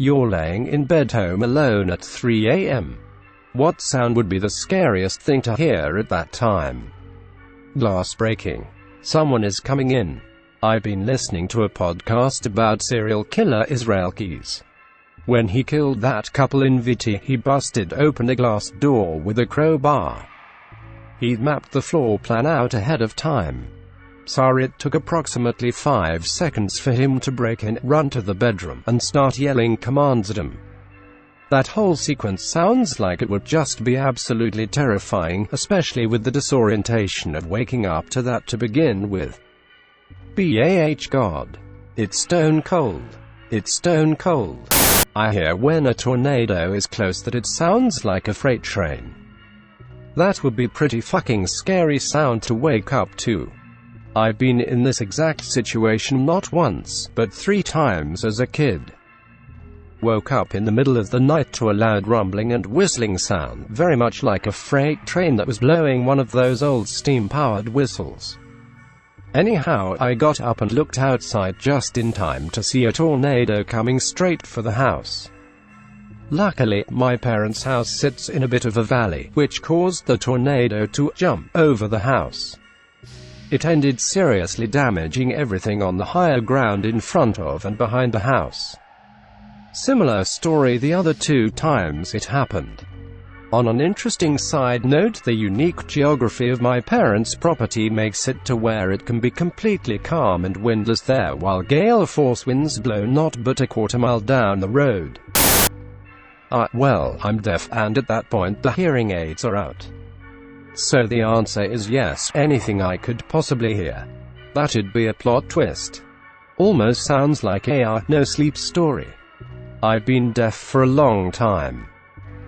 You're laying in bed home alone at 3 a.m. What sound would be the scariest thing to hear at that time? Glass breaking. Someone is coming in. I've been listening to a podcast about serial killer Israel Keys. When he killed that couple in VT, he busted open a glass door with a crowbar. He'd mapped the floor plan out ahead of time. So it took approximately 5 seconds for him to break in, run to the bedroom, and start yelling commands at him. That whole sequence sounds like it would just be absolutely terrifying, especially with the disorientation of waking up to that to begin with. BAH God. It's stone cold. It's stone cold. I hear when a tornado is close that it sounds like a freight train. That would be pretty fucking scary sound to wake up to. I've been in this exact situation not once, but 3 times as a kid. Woke up in the middle of the night to a loud rumbling and whistling sound, very much like a freight train that was blowing one of those old steam-powered whistles. Anyhow, I got up and looked outside just in time to see a tornado coming straight for the house. Luckily, my parents' house sits in a bit of a valley, which caused the tornado to jump over the house. It ended seriously damaging everything on the higher ground in front of and behind the house. Similar story the other 2 times it happened. On an interesting side note, the unique geography of my parents' property makes it to where it can be completely calm and windless there while gale force winds blow not but a quarter mile down the road. Well, I'm deaf, and at that point the hearing aids are out. So the answer is yes, anything I could possibly hear. That'd be a plot twist. Almost sounds like a no sleep story. I've been deaf for a long time.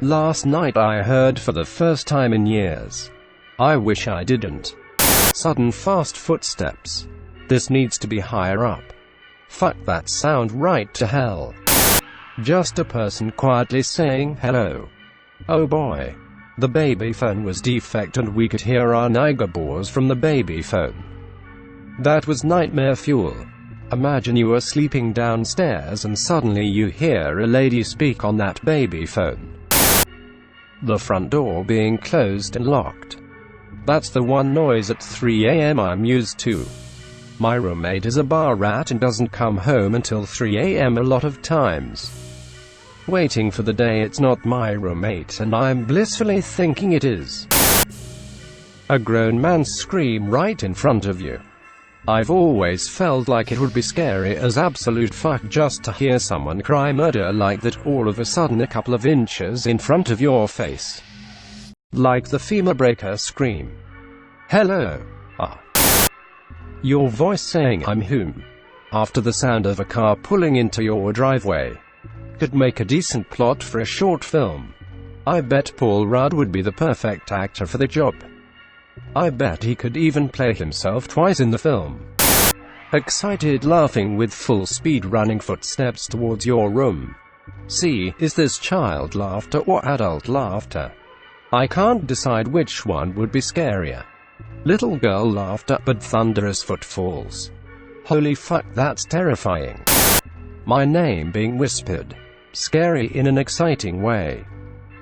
Last night I heard for the first time in years. I wish I didn't. Sudden fast footsteps. This needs to be higher up. Fuck that sound right to hell. Just a person quietly saying hello. Oh boy. The baby phone was defect and we could hear our Niger bores from the baby phone. That was nightmare fuel. Imagine you are sleeping downstairs and suddenly you hear a lady speak on that baby phone. The front door being closed and locked. That's the one noise at 3 a.m. I'm used to. My roommate is a bar rat and doesn't come home until 3 a.m. a lot of times. Waiting for the day it's not my roommate and I'm blissfully thinking it is. A grown man scream right in front of you. I've always felt like it would be scary as absolute fuck just to hear someone cry murder like that all of a sudden a couple of inches in front of your face. Like the femur breaker scream. Hello. Your voice saying I'm home. After the sound of a car pulling into your driveway. Could make a decent plot for a short film. I bet Paul Rudd would be the perfect actor for the job. I bet he could even play himself twice in the film. Excited laughing with full speed running footsteps towards your room. See, is this child laughter or adult laughter? I can't decide which one would be scarier. Little girl laughter, but thunderous footfalls. Holy fuck, that's terrifying. My name being whispered. Scary in an exciting way.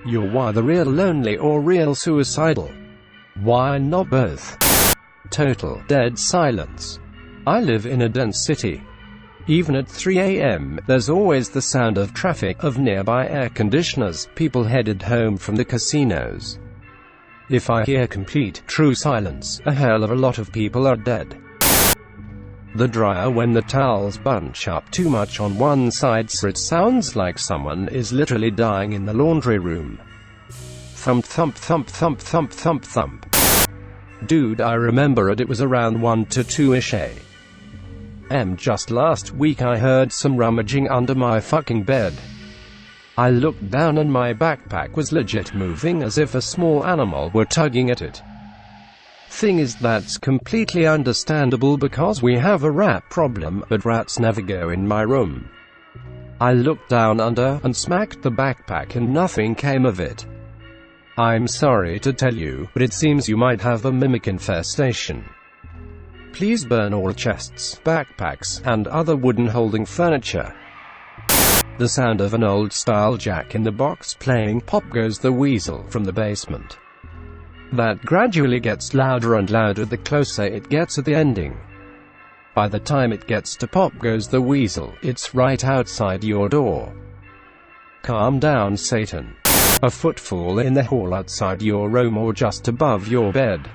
You're either real lonely or real suicidal. Why not both? Total dead silence. I live in a dense city. Even at 3 a.m., there's always the sound of traffic, of nearby air conditioners, people headed home from the casinos. If I hear complete, true silence, a hell of a lot of people are dead. The dryer when the towels bunch up too much on one side so it sounds like someone is literally dying in the laundry room. Thump thump thump thump thump thump thump. Dude, I remember it was around 1 to 2-ish a.m. Just last week I heard some rummaging under my fucking bed. I looked down and my backpack was legit moving as if a small animal were tugging at it. Thing is, that's completely understandable because we have a rat problem, but rats never go in my room. I looked down under and smacked the backpack and nothing came of it. I'm sorry to tell you, but it seems you might have a mimic infestation. Please burn all chests, backpacks, and other wooden holding furniture. The sound of an old-style Jack-in-the-Box playing Pop Goes the Weasel from the basement. That gradually gets louder and louder the closer it gets at the ending. By the time it gets to Pop Goes the Weasel, it's right outside your door. Calm down, Satan. A footfall in the hall outside your room or just above your bed.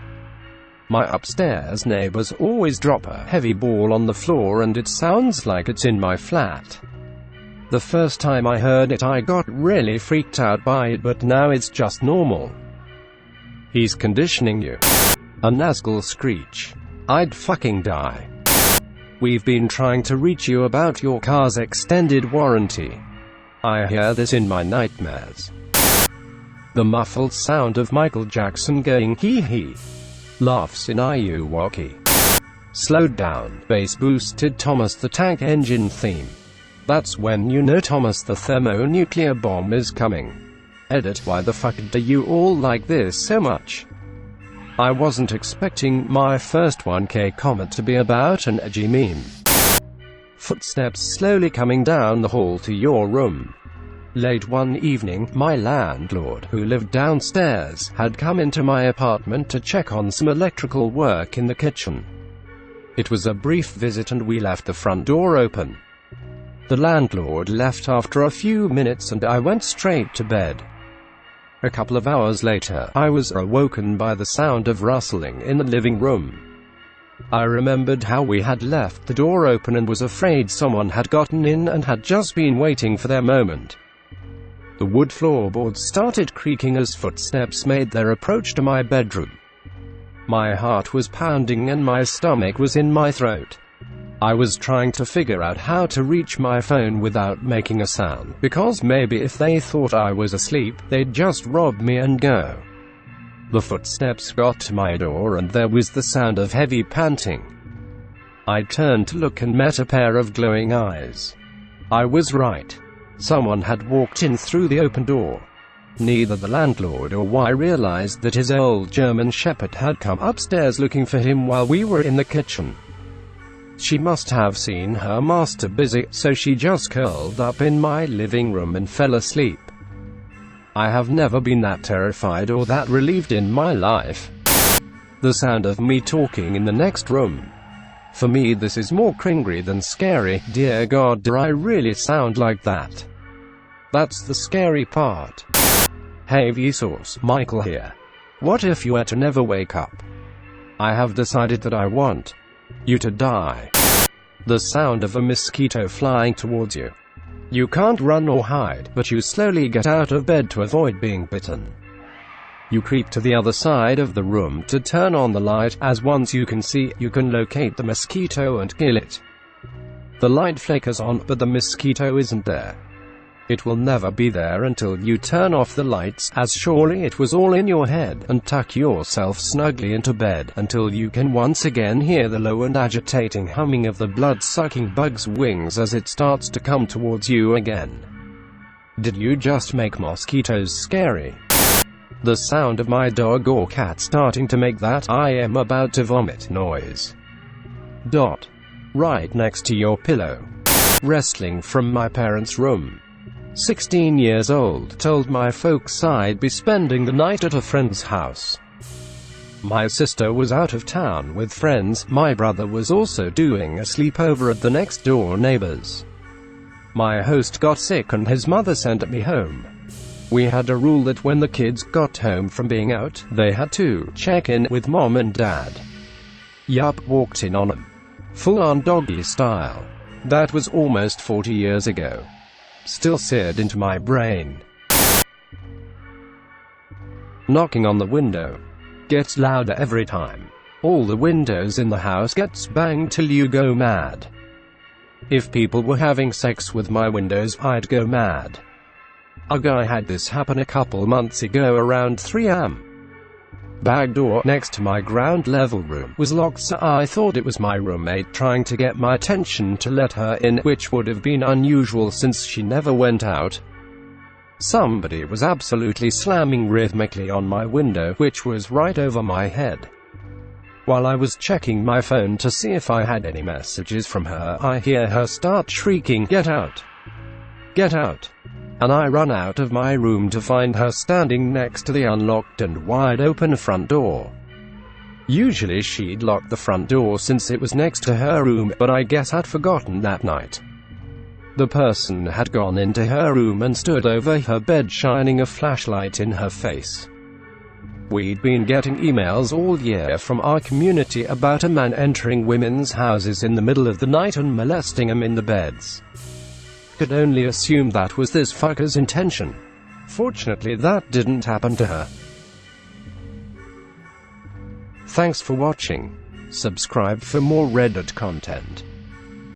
My upstairs neighbors always drop a heavy ball on the floor and it sounds like it's in my flat. The first time I heard it I got really freaked out by it, but now it's just normal. He's conditioning you. A nasal screech. I'd fucking die. We've been trying to reach you about your car's extended warranty. I hear this in my nightmares. The muffled sound of Michael Jackson going hee hee. Laughs in Iuwaki. Slowed down, bass-boosted Thomas the Tank Engine theme. That's when you know Thomas the thermonuclear bomb is coming. Edit, why the fuck do you all like this so much? I wasn't expecting my first 1K comment to be about an edgy meme. Footsteps slowly coming down the hall to your room. Late one evening, my landlord, who lived downstairs, had come into my apartment to check on some electrical work in the kitchen. It was a brief visit and we left the front door open. The landlord left after a few minutes and I went straight to bed. A couple of hours later, I was awoken by the sound of rustling in the living room. I remembered how we had left the door open and was afraid someone had gotten in and had just been waiting for their moment. The wood floorboards started creaking as footsteps made their approach to my bedroom. My heart was pounding and my stomach was in my throat. I was trying to figure out how to reach my phone without making a sound, because maybe if they thought I was asleep, they'd just rob me and go. The footsteps got to my door and there was the sound of heavy panting. I turned to look and met a pair of glowing eyes. I was right. Someone had walked in through the open door. Neither the landlord or I realized that his old German Shepherd had come upstairs looking for him while we were in the kitchen. She must have seen her master busy, so she just curled up in my living room and fell asleep. I have never been that terrified or that relieved in my life. The sound of me talking in the next room. For me this is more cringy than scary. Dear God, do I really sound like that? That's the scary part. Hey Vsauce, Michael here. What if you were to never wake up? I have decided that I want you to die. The sound of a mosquito flying towards you. You can't run or hide, but you slowly get out of bed to avoid being bitten. You creep to the other side of the room to turn on the light, as once you can see, you can locate the mosquito and kill it. The light flickers on, but the mosquito isn't there. It will never be there until you turn off the lights, as surely it was all in your head, and tuck yourself snugly into bed, until you can once again hear the low and agitating humming of the blood-sucking bug's wings as it starts to come towards you again. Did you just make mosquitoes scary? The sound of my dog or cat starting to make that I am about to vomit noise. Right next to your pillow. Wrestling from my parents' room. 16 years old, told my folks I'd be spending the night at a friend's house. My sister was out of town with friends, my brother was also doing a sleepover at the next door neighbors. My host got sick and his mother sent me home. We had a rule that when the kids got home from being out, they had to check in with mom and dad. Yup, walked in on 'em. Full-on doggy style. That was almost 40 years ago. Still seared into my brain. Knocking on the window. Gets louder every time. All the windows in the house gets banged till you go mad. If people were having sex with my windows, I'd go mad. A guy had this happen a couple months ago around 3 am. Back door next to my ground level room was locked, so I thought it was my roommate trying to get my attention to let her in, which would have been unusual since she never went out. Somebody was absolutely slamming rhythmically on my window, which was right over my head. While I was checking my phone to see if I had any messages from her, I hear her start shrieking, "Get out! Get out. And I run out of my room to find her standing next to the unlocked and wide open front door. Usually she'd lock the front door since it was next to her room, but I guess I'd forgotten that night. The person had gone into her room and stood over her bed shining a flashlight in her face. We'd been getting emails all year from our community about a man entering women's houses in the middle of the night and molesting them in the beds. Could only assume that was this fucker's intention. Fortunately, that didn't happen to her. Thanks for watching. Subscribe for more Reddit content.